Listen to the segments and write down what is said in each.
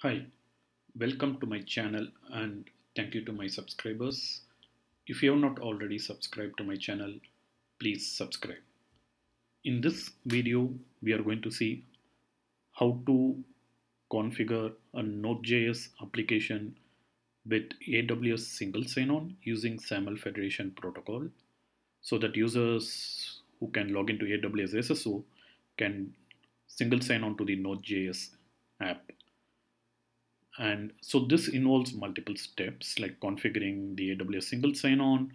Hi, welcome to my channel and thank you to my subscribers. If you have not already subscribed to my channel, please subscribe. In this video, we are going to see how to configure a Node.js application with AWS single sign-on using SAML Federation protocol so that users who can log into AWS SSO can single sign on to the Node.js app. And so this involves multiple steps like configuring the AWS single sign-on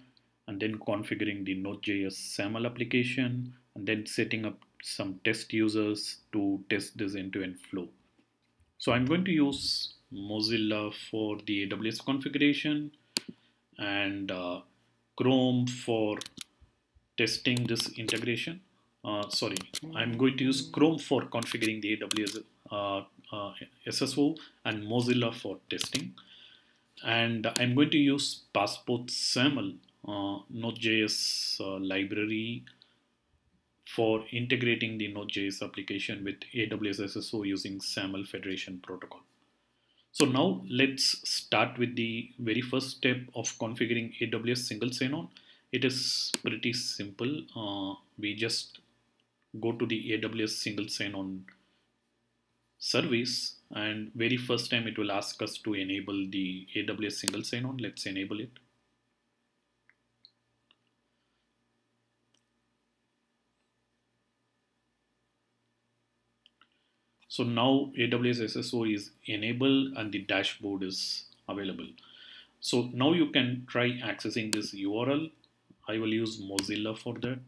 and then configuring the Node.js SAML application and then setting up some test users to test this end-to-end flow. So I'm going to use Mozilla for the AWS configuration and Chrome for testing this integration. I'm going to use Chrome for configuring the AWS SSO and Mozilla for testing. And I'm going to use Passport SAML Node.js library for integrating the Node.js application with AWS SSO using SAML Federation protocol. So now let's start with the very first step of configuring AWS single sign-on. It is pretty simple. We just go to the AWS single sign-on service, and very first time it will ask us to enable the AWS single sign-on. Let's enable it. So now AWS SSO is enabled and the dashboard is available. So now you can try accessing this URL. I will use Mozilla for that.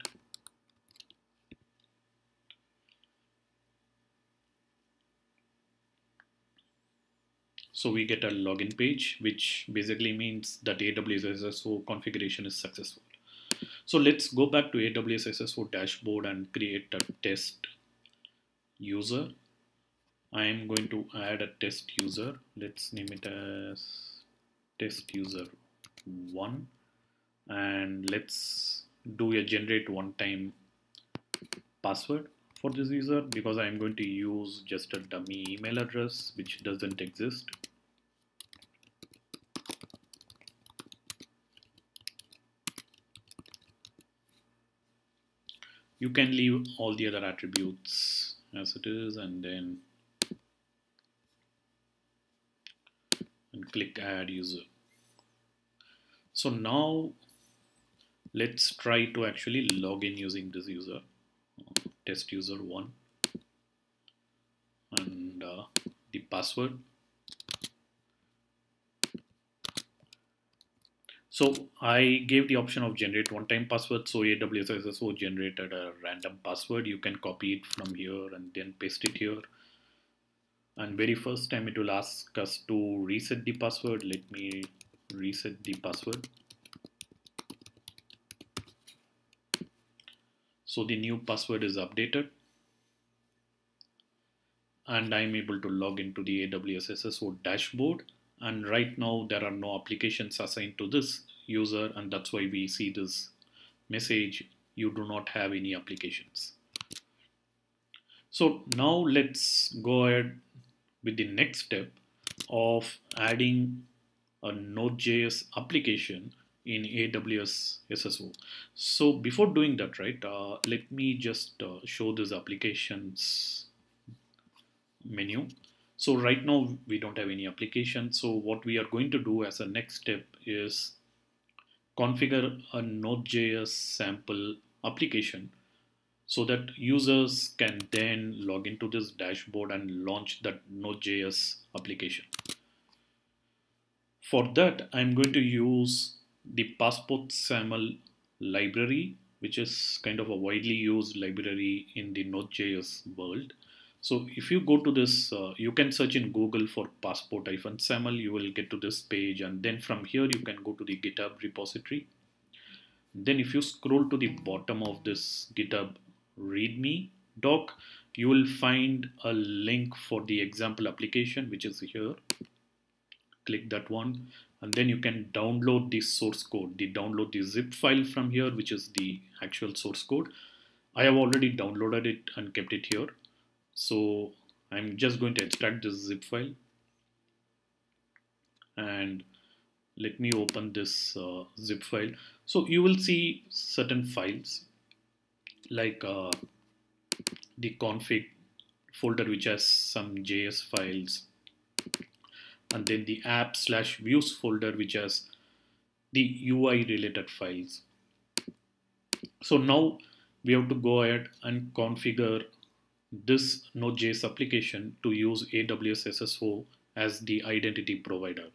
So we get a login page, which basically means that AWS SSO configuration is successful. So let's go back to AWS SSO dashboard and create a test user. I am going to add a test user. Let's name it as test user 1 and let's do a generate one-time password for this user because I'm going to use just a dummy email address which doesn't exist. You can leave all the other attributes as it is and then click add user. So now let's try to actually log in using this user, test user 1 and the password. So I gave the option of generate one-time password. So AWS SSO generated a random password. You can copy it from here and then paste it here. And very first time it will ask us to reset the password. Let me reset the password. So the new password is updated. And I'm able to log into the AWS SSO dashboard. And right now there are no applications assigned to this user, and that's why we see this message, you do not have any applications. So now let's go ahead with the next step of adding a Node.js application in AWS SSO. So before doing that, right, let me just show this applications menu. So right now we don't have any application. So what we are going to do as a next step is configure a Node.js sample application so that users can then log into this dashboard and launch that Node.js application. For that, I'm going to use the Passport SAML library, which is kind of a widely used library in the Node.js world. So if you go to this, you can search in Google for passport-SAML, you will get to this page, and then from here you can go to the GitHub repository. Then if you scroll to the bottom of this GitHub README doc, you will find a link for the example application, which is here. Click that one, and then you can download the source code, download the zip file from here, which is the actual source code. I have already downloaded it and kept it here. So I'm just going to extract this zip file and let me open this zip file. So you will see certain files like the config folder which has some JS files, and then the app/views folder which has the UI related files. So now we have to go ahead and configure this Node.js application to use AWS SSO as the identity provider.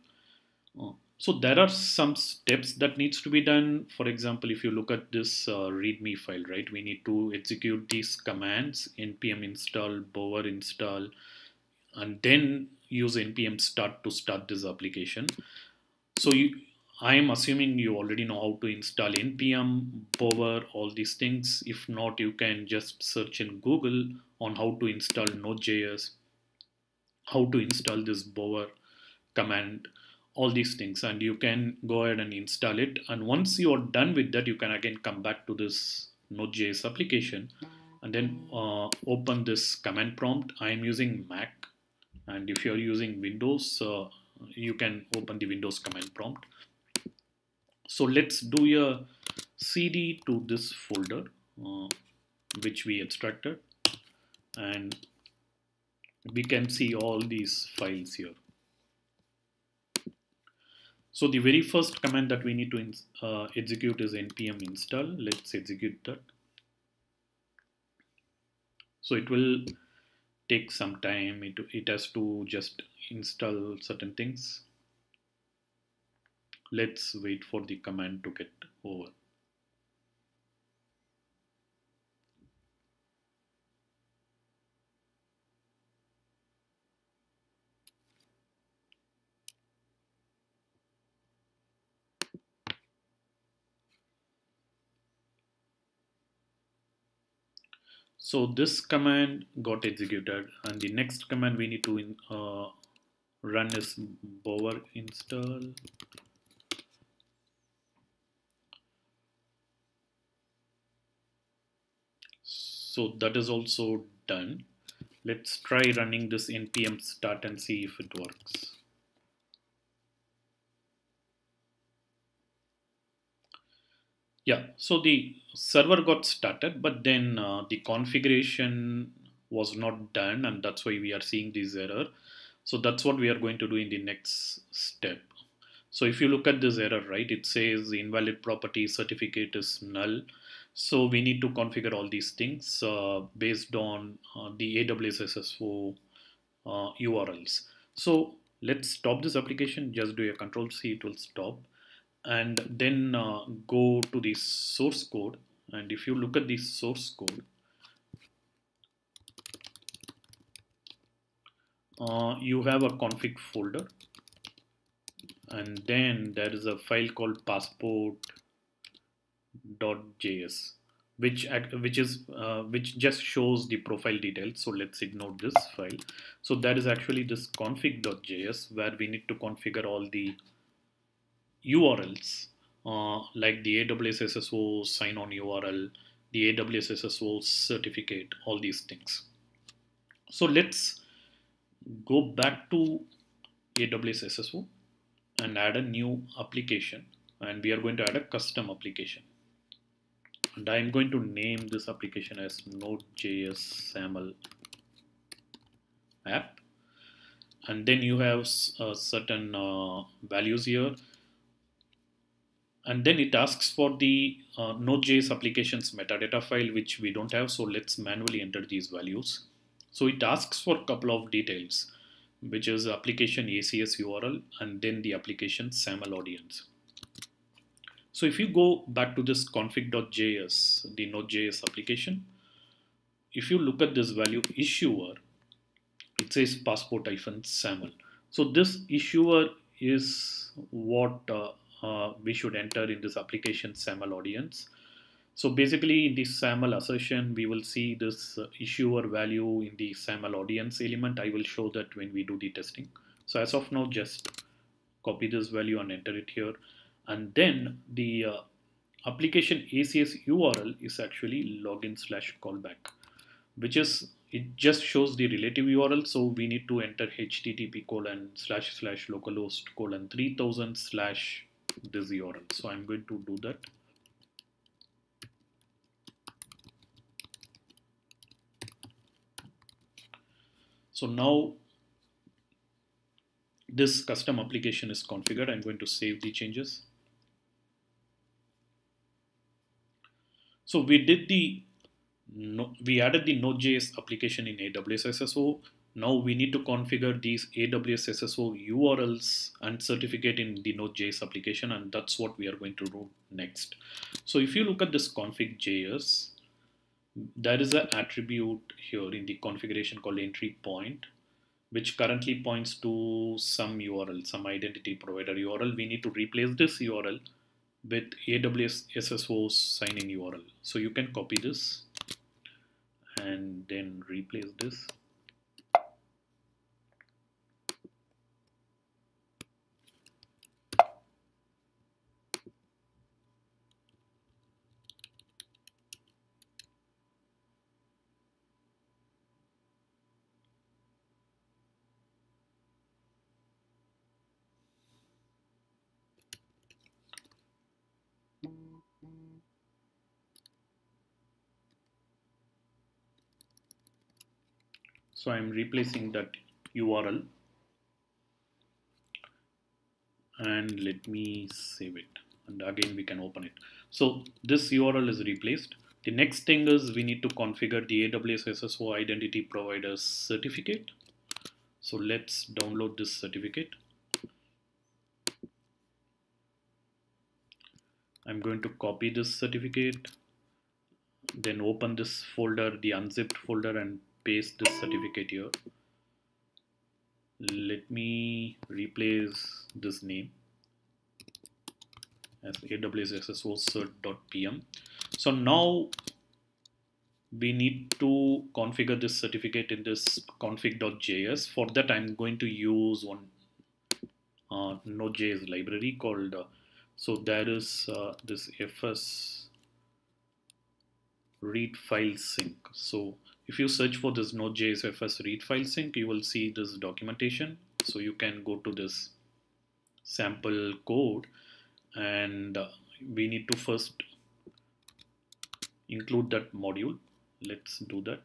So there are some steps that needs to be done. For example, if you look at this README file, right, we need to execute these commands: npm install, bower install, and then use npm start to start this application. So I am assuming you already know how to install npm, bower, all these things. If not, you can just search in Google on how to install Node.js, how to install this bower command, all these things, and you can go ahead and install it. And once you are done with that, you can again come back to this Node.js application and then open this command prompt. I am using Mac, and if you are using Windows, you can open the Windows command prompt. So let's do a cd to this folder which we extracted, and we can see all these files here. So the very first command that we need to execute is npm install. Let's execute that. So it will take some time. It has to just install certain things. Let's wait for the command to get over. So this command got executed, and the next command we need to run is bower install. So that is also done. Let's try running this npm start and see if it works. Yeah, so the server got started, but then the configuration was not done, and that's why we are seeing this error. So that's what we are going to do in the next step. So if you look at this error, right, it says the invalid property certificate is null. So we need to configure all these things based on the AWS SSO URLs. So let's stop this application, just do a Control-C, it will stop. And then go to the source code, and if you look at the source code, you have a config folder, and then there is a file called passport.js which just shows the profile details. So let's ignore this file. So there is actually this config.js where we need to configure all the URLs like the AWS SSO sign-on URL, the AWS SSO certificate, all these things. So let's go back to AWS SSO and add a new application, and we are going to add a custom application. And I'm going to name this application as NodeJS SAML App. And then you have certain values here. And then it asks for the Node.js applications metadata file, which we don't have. So let's manually enter these values. So it asks for a couple of details, which is application ACS URL and then the application SAML audience. So if you go back to this config.js, the Node.js application, if you look at this value issuer, it says passport-SAML. So this issuer is what we should enter in this application SAML audience. So basically in the SAML assertion, we will see this issuer value in the SAML audience element. I will show that when we do the testing. So as of now, just copy this value and enter it here. And then the application ACS URL is actually login/callback, which is it just shows the relative URL. So we need to enter http://localhost:3000/ this URL. So I'm going to do that. So now this custom application is configured. I'm going to save the changes. So we added the NodeJS application in AWS SSO. Now we need to configure these AWS SSO URLs and certificate in the NodeJS application, and that's what we are going to do next. So if you look at this config.js, there is an attribute here in the configuration called entry point, which currently points to some URL, some identity provider URL. We need to replace this URL with AWS SSO's sign-in URL. So you can copy this and then replace this. So I'm replacing that URL, and let me save it, and again we can open it. So this URL is replaced. The next thing is we need to configure the AWS SSO identity provider's certificate. So let's download this certificate. I'm going to copy this certificate, then open this folder, the unzipped folder, and paste this certificate here. Let me replace this name as AWS SSO cert.pm. So now we need to configure this certificate in this config.js. For that, I'm going to use one Node.js library called, so there is this fs read file sync. So if you search for this Node.js fs read file sync, you will see this documentation. So you can go to this sample code, and we need to first include that module. Let's do that.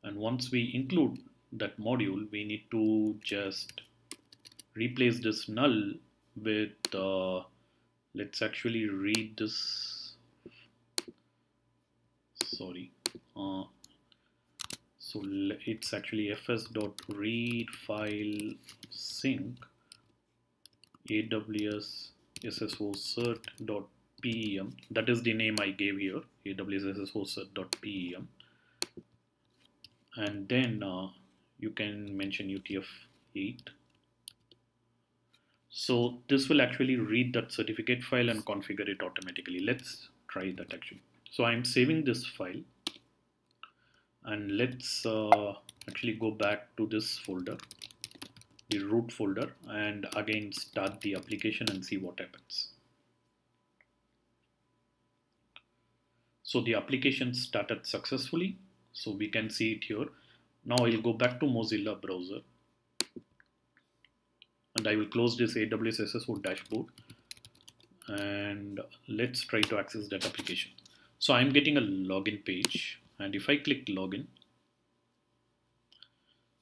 And once we include that module, we need to just replace this null with let's actually read this. Sorry. So it's actually fs.read file sync AWS SSO cert.pem. That is the name I gave here, AWS SSO cert.pem. And then you can mention UTF-8. So this will actually read that certificate file and configure it automatically. Let's try that actually. So I'm saving this file, and let's actually go back to this folder, the root folder, and again start the application and see what happens. So the application started successfully. So we can see it here. Now I'll go back to Mozilla browser, and I will close this AWS SSO dashboard, and let's try to access that application. So I'm getting a login page, and if I click login,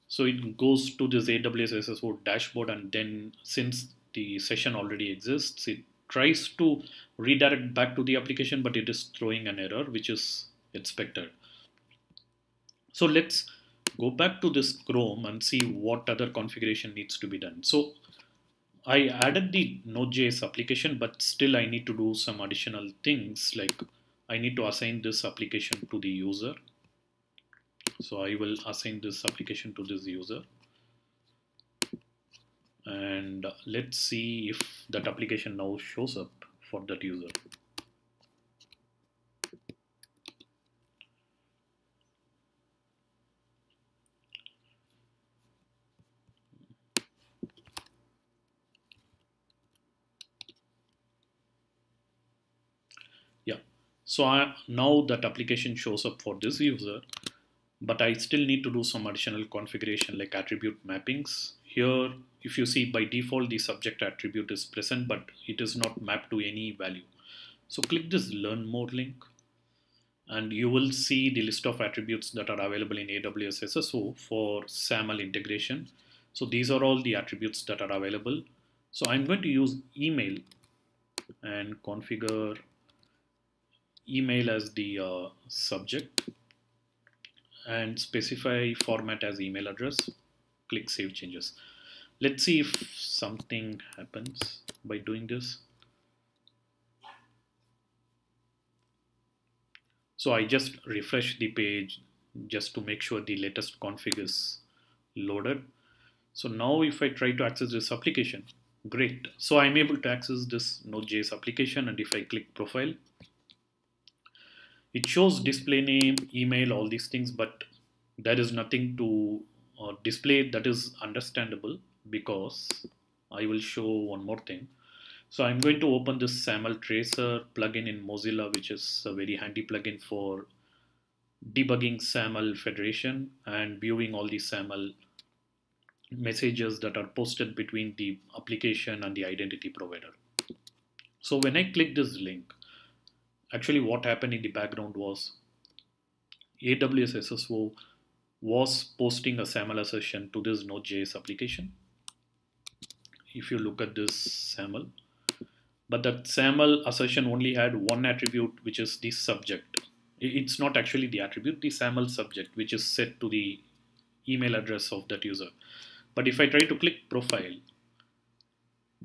so it goes to this AWS SSO dashboard, and then since the session already exists, it tries to redirect back to the application, but it is throwing an error, which is expected. So let's go back to this Chrome and see what other configuration needs to be done. So I added the Node.js application, but still I need to do some additional things, like I need to assign this application to the user. So I will assign this application to this user, and let's see if that application now shows up for that user. So now that application shows up for this user, but I still need to do some additional configuration like attribute mappings. Here, if you see, by default the subject attribute is present, but it is not mapped to any value. So click this learn more link and you will see the list of attributes that are available in AWS SSO for SAML integration. So these are all the attributes that are available. So I'm going to use email and configure email as the subject and specify format as email address. Click save changes. Let's see if something happens by doing this. So I just refresh the page just to make sure the latest config is loaded. So now if I try to access this application, great. So I'm able to access this NodeJS application, and if I click profile, it shows display name, email, all these things, but there is nothing to display. That is understandable because I will show one more thing. So I'm going to open this SAML tracer plugin in Mozilla, which is a very handy plugin for debugging SAML federation and viewing all the SAML messages that are posted between the application and the identity provider. So when I click this link, actually what happened in the background was AWS SSO was posting a SAML assertion to this NodeJS application. If you look at this SAML, but that SAML assertion only had one attribute, which is the subject. It's not actually the attribute, the SAML subject, which is set to the email address of that user. But if I try to click profile,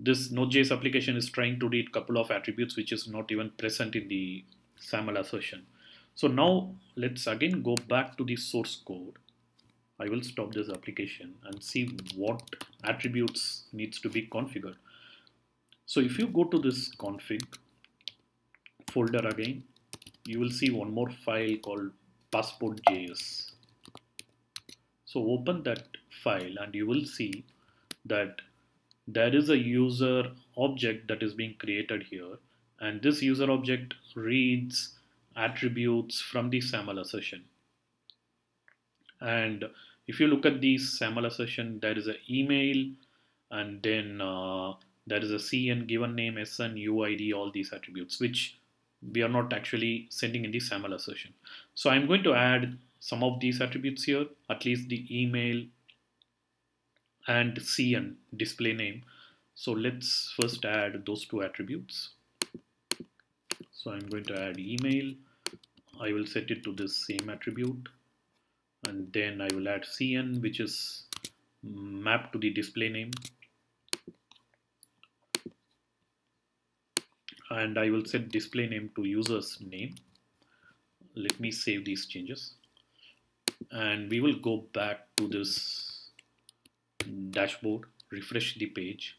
this Node.js application is trying to read a couple of attributes which is not even present in the SAML assertion. So now let's again go back to the source code. I will stop this application and see what attributes needs to be configured. So if you go to this config folder again, you will see one more file called passport.js. So open that file and you will see that there is a user object that is being created here, and this user object reads attributes from the SAML assertion. And if you look at the SAML assertion, there is an email, and then there is a CN, given name, SN, UID, all these attributes, which we are not actually sending in the SAML assertion. So I'm going to add some of these attributes here, at least the email and CN, display name. So let's first add those two attributes. So I'm going to add email. I will set it to this same attribute, and then I will add CN, which is mapped to the display name, and I will set display name to user's name. Let me save these changes, and we will go back to this dashboard, refresh the page,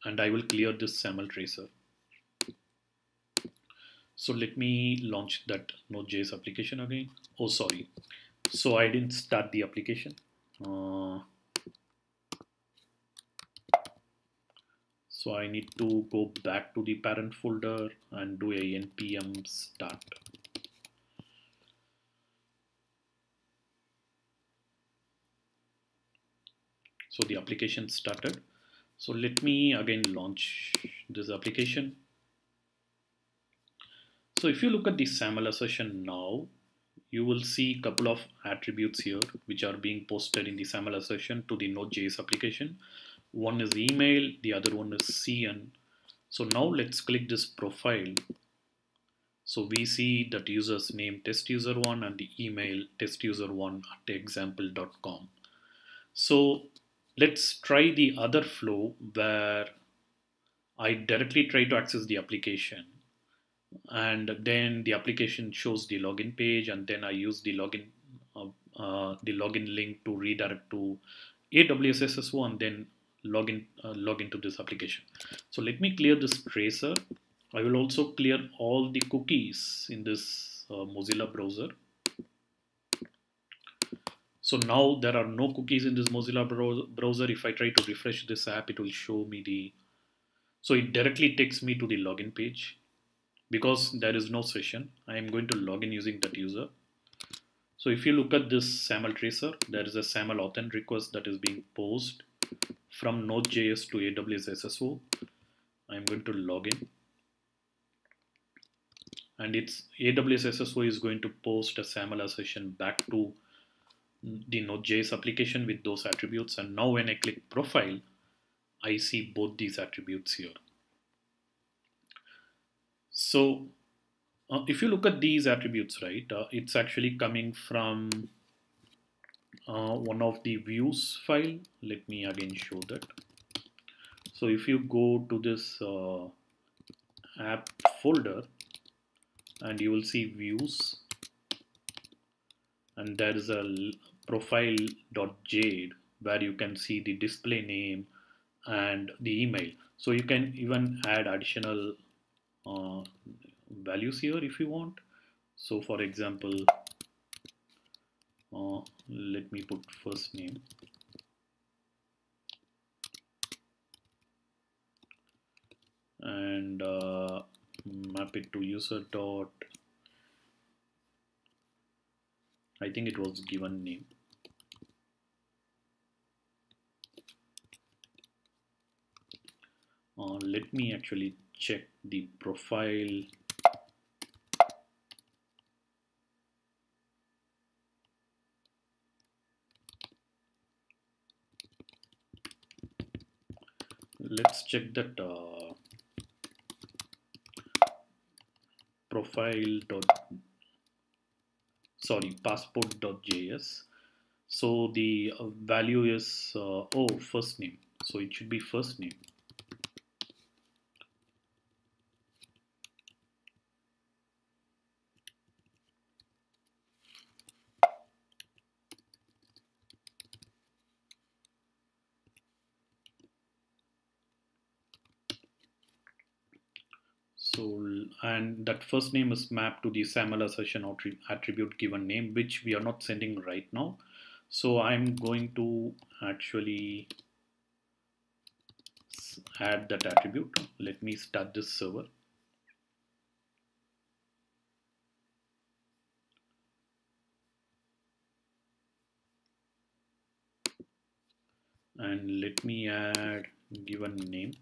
and I will clear this SAML tracer. So let me launch that Node.js application again. Oh, sorry. So I didn't start the application. So I need to go back to the parent folder and do a npm start. So the application started. So let me again launch this application. So if you look at the SAML assertion now, you will see a couple of attributes here which are being posted in the SAML assertion to the Node.js application. One is email, the other one is CN. So now let's click this profile. So we see that user's name testuser1 and the email testuser1@example.com. So let's try the other flow where I directly try to access the application, and then the application shows the login page, and then I use the login link to redirect to AWS SSO and then log into this application. So let me clear this tracer. I will also clear all the cookies in this Mozilla browser. So now there are no cookies in this Mozilla browser. If I try to refresh this app, it will show me so it directly takes me to the login page. because there is no session, I am going to log in using that user. So if you look at this SAML tracer, there is a SAML authent request that is being posed from NodeJS to AWS SSO. I'm going to log in, and it's AWS SSO is going to post a SAML session back to the NodeJS application with those attributes. And now when I click profile, I see both these attributes here. So if you look at these attributes, right, it's actually coming from one of the views file. Let me again show that. So if you go to this app folder, and you will see views, and there is a profile.jade where you can see the display name and the email. So you can even add additional values here if you want. So for example, let me put first name, and map it to user dot, I think it was given name. Let me actually check the profile. Let's check that passport.js. So the value is first name, so it should be first name. So, and that first name is mapped to the SAML assertion attribute given name, which we are not sending right now. So I'm going to actually add that attribute. Let me start this server. And let me add given name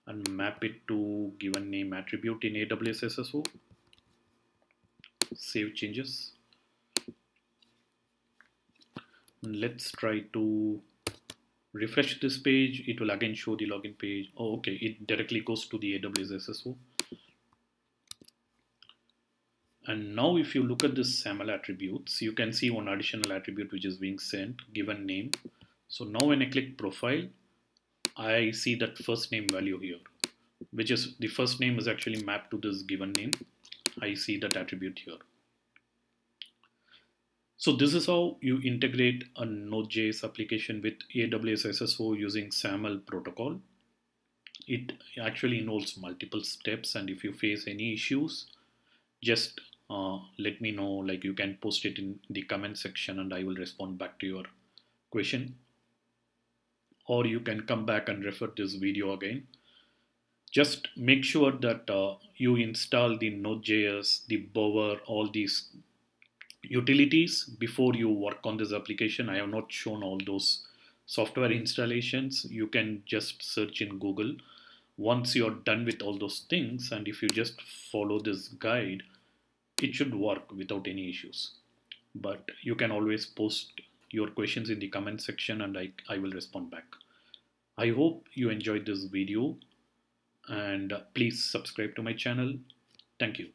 and map it to given name attribute in AWS SSO. Save changes. And let's try to refresh this page. It will again show the login page. Oh, okay, it directly goes to the AWS SSO. And now if you look at this SAML attributes, you can see one additional attribute which is being sent, given name. So now when I click profile, I see that first name value here, which is the first name is actually mapped to this given name. I see that attribute here. So this is how you integrate a NodeJS application with AWS SSO using SAML protocol. It actually involves multiple steps, and if you face any issues, just let me know. Like, you can post it in the comment section and I will respond back to your question. Or you can come back and refer this video again. Just make sure that you install the Node.js, the Bower, all these utilities before you work on this application. I have not shown all those software installations. You can just search in Google. Once you're done with all those things, and if you just follow this guide, it should work without any issues. But you can always post your questions in the comment section and I will respond back. I hope you enjoyed this video, and please subscribe to my channel. Thank you.